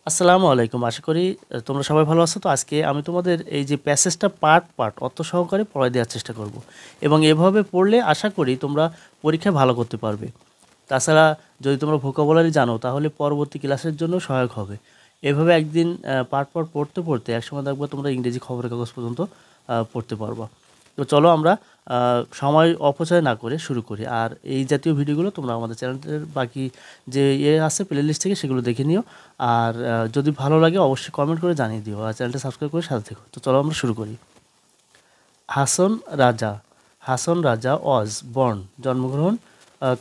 আসসালামু আলাইকুম। আশা করি তোমরা সবাই ভালো আছো। তো আজকে আমি তোমাদের এই যে প্যাসেজটা পার্ট পার্ট অর্থ সহকারে পড়ায় দেওয়ার চেষ্টা করব এবং এভাবে পড়লে আশা করি তোমরা পরীক্ষায় ভালো করতে পারবে। তাছাড়া যদি তোমরা ভোকাবুলারি জানো তাহলে পরবর্তী ক্লাসের জন্য সহায়ক হবে। এভাবে একদিন পার্ট পার্ট পড়তে পড়তে একসময় দেখবো তোমরা ইংরেজি খবরের কাগজ পর্যন্ত পড়তে পারবা। তো চলো আমরা সময় অপচয় না করে শুরু করি। আর এই জাতীয় ভিডিওগুলো তোমরা আমাদের চ্যানেলের বাকি যে আছে প্লে লিস্ট থেকে সেগুলো দেখে নিও। আর যদি ভালো লাগে অবশ্যই কমেন্ট করে জানিয়ে দিও আর চ্যানেলটা সাবস্ক্রাইব করে সাথে থেকো। তো চলো আমরা শুরু করি। হাসন রাজা। হাসন রাজা ওয়াজ বর্ন জন্মগ্রহণ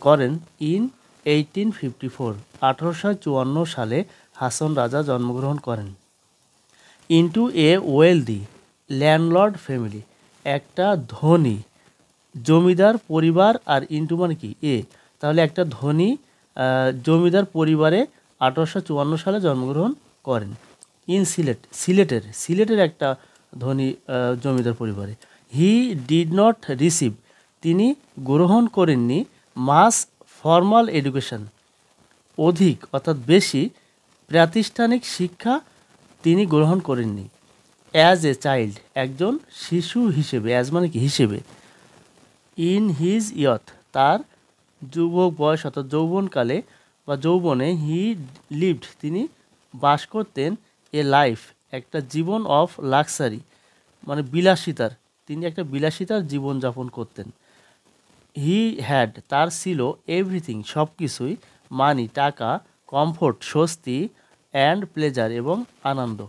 করেন ইন 1854। 1854 সালে হাসন রাজা জন্মগ্রহণ করেন। ইন্টু এ ওয়েলদি ল্যান্ডলর্ড ফ্যামিলি, একটা ধনী জমিদার পরিবার। আর ইন্টু মানে কি এ, তাহলে একটা ধনী জমিদার পরিবারে 1854 সালে জন্মগ্রহণ করেন। ইন সিলেটের একটা ধনী জমিদার পরিবারে। হি ডিড নট রিসিভ, তিনি গ্রহণ করেননি মাস ফর্মাল এডুকেশন, অধিক অর্থাৎ বেশি প্রাতিষ্ঠানিক শিক্ষা তিনি গ্রহণ করেননি। অ্যাজ এ চাইল্ড, একজন শিশু হিসেবে, অ্যাজ মানে কি হিসেবে। ইন হিজ ইয়থ, তার যুবক বয়স অর্থাৎ যৌবনকালে বা যৌবনে। হি লিভড, তিনি বাস করতেন। এ লাইফ, একটা জীবন। অফ লাক্সারি, মানে বিলাসিতার, তিনি একটা বিলাসিতার জীবনযাপন করতেন। হি হ্যাড, তার ছিল। এভরিথিং, সব কিছুই। মানি, টাকা। কমফোর্ট, স্বস্তি। অ্যান্ড প্লেজার, এবং আনন্দ।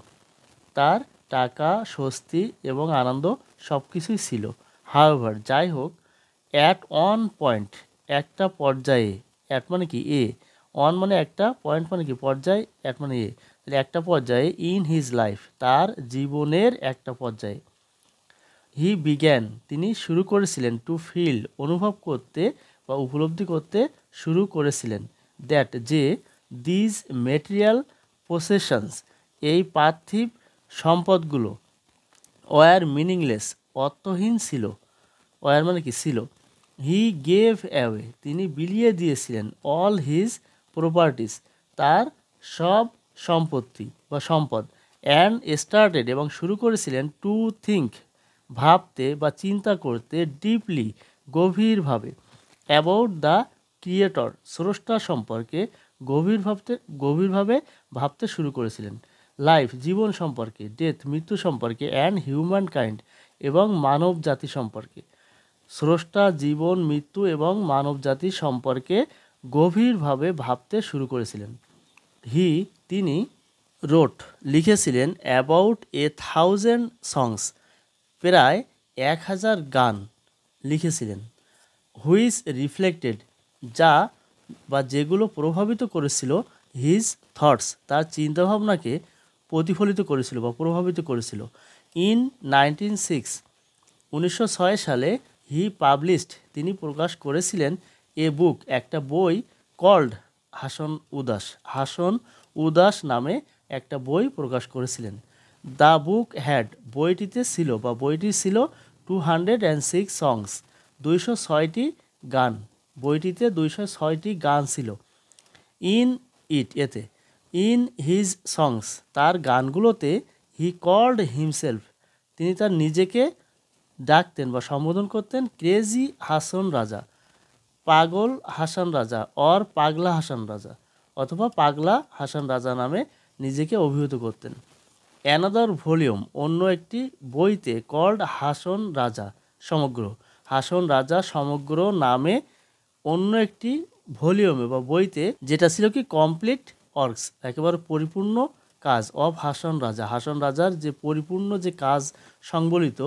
তার টাকা, স্বস্তি এবং আনন্দ সব কিছুই ছিল। হাউএভার, যাই হোক। অ্যাট অন পয়েন্ট, একটা পর্যায়ে। অ্যাট মানে কি এ, অন মানে একটা, পয়েন্ট মানে কি পর্যায়, অ্যাট মানে এ, তাহলে একটা পর্যায়ে। ইন হিজ লাইফ, তার জীবনের একটা পর্যায়ে। হি বিগ্যান, তিনি শুরু করেছিলেন। টু ফিল, অনুভব করতে বা উপলব্ধি করতে শুরু করেছিলেন। দ্যাট, যে। দিজ মেটেরিয়াল পসেশনস, এই পার্থিব সম্পদগুলো। ওয়ার মিনিংলেস, অর্থহীন ছিল। ওয়ার মানে কি ছিল। হি গেভ অ্যাওয়ে, তিনি বিলিয়ে দিয়েছিলেন। অল হিজ প্রপার্টিস, তার সব সম্পত্তি বা সম্পদ। অ্যান্ড স্টার্টেড, এবং শুরু করেছিলেন। টু থিঙ্ক, ভাবতে বা চিন্তা করতে। ডিপলি, গভীরভাবে। অ্যাবাউট দ্য ক্রিয়েটর, স্রষ্টা সম্পর্কে গভীরভাবে ভাবতে শুরু করেছিলেন। লাইফ, জীবন সম্পর্কে। ডেথ, মৃত্যু সম্পর্কে। অ্যান্ড হিউম্যান কাইন্ড, এবং মানব জাতি সম্পর্কে। স্রষ্টা, জীবন, মৃত্যু এবং মানব জাতি সম্পর্কে গভীরভাবে ভাবতে শুরু করেছিলেন। হি, তিনি। রোট, লিখেছিলেন। অ্যাবাউট 1000 সংস, প্রায় 1000 গান লিখেছিলেন। হুইচ রিফ্লেক্টেড, যা বা যেগুলো প্রভাবিত করেছিল। হিজ থটস, তার চিন্তাভাবনাকে প্রতিফলিত করেছিল বা প্রভাবিত করেছিল। ইন 1906 সালে। হি পাবলিশড, তিনি প্রকাশ করেছিলেন। এ বুক, একটা বই। কল্ড, হাসন উদাস, হাসন উদাস নামে একটা বই প্রকাশ করেছিলেন। দ্য বুক হ্যাড, বইটিতে ছিল বা বইটি ছিল। 206 সংস, 206টি গান। বইটিতে 206টি গান ছিল। ইন ইট, এতে। ইন হিজ সংস, তার গানগুলোতে। হি কল্ড হিমসেলফ, তিনি তার নিজেকে ডাকতেন বা সম্বোধন করতেন। ক্রেজি হাসন রাজা, পাগল হাসান রাজা। অর পাগলা হাসান রাজা, অথবা পাগলা হাসান রাজা নামে নিজেকে অভিহিত করতেন। অ্যানাদার ভলিউম, অন্য একটি বইতে। কল্ড হাসন রাজা সমগ্র, হাসন রাজা সমগ্র নামে অন্য একটি ভলিউমে বা বইতে, যেটা ছিল কি কমপ্লিট ওয়ার্কস, একেবারে পরিপূর্ণ কাজ। অফ হাসন রাজা, হাসন রাজার যে পরিপূর্ণ যে কাজ সংবলিত,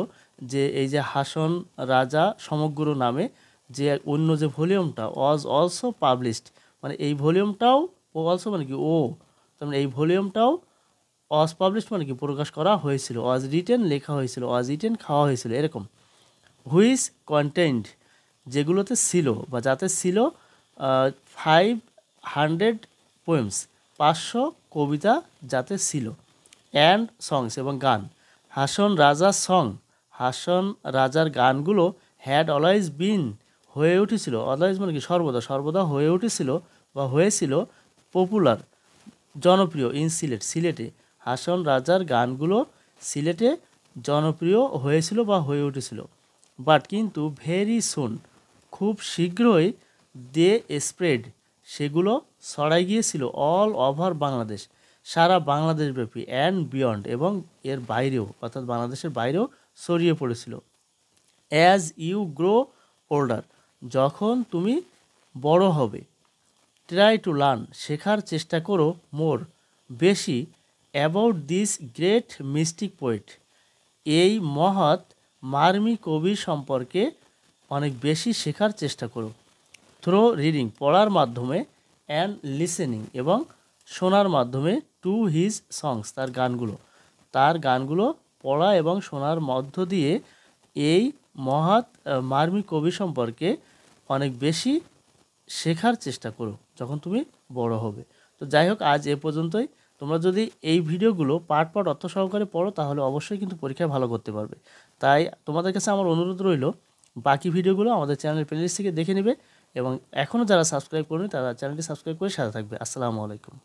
যে এই যে হাসন রাজা সমগ্র নামে যে অন্য যে ভলিউমটা। ওয়াজ অলসো পাবলিশড, মানে এই ভলিউমটাও। অলসো মানে কি ও, তার মানে এই ভলিউমটাও। ওয়াজ পাবলিশড মানে কি প্রকাশ করা হয়েছিল। ওয়াজ রিটেন, লেখা হয়েছিল। ওয়াজ রিটেন, খাওয়া হয়েছিল, এরকম। হুইচ কন্টেন্ট, যেগুলোতে ছিল বা যাতে ছিল। 500 পোয়েমস, 500 কবিতা যাতে ছিল। অ্যান্ড সংস, এবং গান। হাসন রাজার সং, হাসন রাজার গানগুলো। হ্যাড অলওয়েজ বিন, হয়ে উঠেছিল। অলওয়েজ মানে কি সর্বদা, সর্বদা হয়ে উঠেছিল বা হয়েছিল। পপুলার, জনপ্রিয় ইন সিলেট, সিলেটে হাসন রাজার গানগুলো সিলেটে জনপ্রিয় হয়েছিল বা হয়ে উঠেছিল। বাট কিন্তু ভেরি সুন, খুব শীঘ্রই দে স্প্রেড, সেগুলো ছড়াই গিয়েছিল অল ওভার বাংলাদেশ, সারা বাংলাদেশব্যাপী অ্যান্ড বিয়ন্ড, এবং এর বাইরেও অর্থাৎ বাংলাদেশের বাইরেও ছড়িয়ে পড়েছিল। অ্যাজ ইউ গ্রো ওল্ডার, যখন তুমি বড় হবে, ট্রাই টু লার্ন, শেখার চেষ্টা করো, মোর, বেশি, about this great mystic poet, এই মহৎ মার্মি কবি সম্পর্কে অনেক বেশি শেখার চেষ্টা করো। থ্রো রিডিং, পড়ার মাধ্যমে, অ্যান্ড লিসেনিং, এবং শোনার মাধ্যমে, টু হিজ সংস, তার গানগুলো পড়া এবং শোনার মধ্য দিয়ে এই মহৎ মার্মি কবি সম্পর্কে অনেক বেশি শেখার চেষ্টা করো যখন তুমি বড় হবে। তো যাই হোক, আজ এ পর্যন্তই। তোমরা যদি এই ভিডিওগুলো পার্ট পার্ট অর্থ সহকারে পড়ো তাহলে অবশ্যই কিন্তু পরীক্ষায় ভালো করতে পারবে। তাই তোমাদের কাছে আমার অনুরোধ রইল, বাকি ভিডিওগুলো আমাদের চ্যানেলের প্লেলিস্ট থেকে দেখে নেবে, এবং এখনও যারা সাবস্ক্রাইব করেনি তারা চ্যানেলটি সাবস্ক্রাইব করে সাথে থাকবে। আসসালামু আলাইকুম।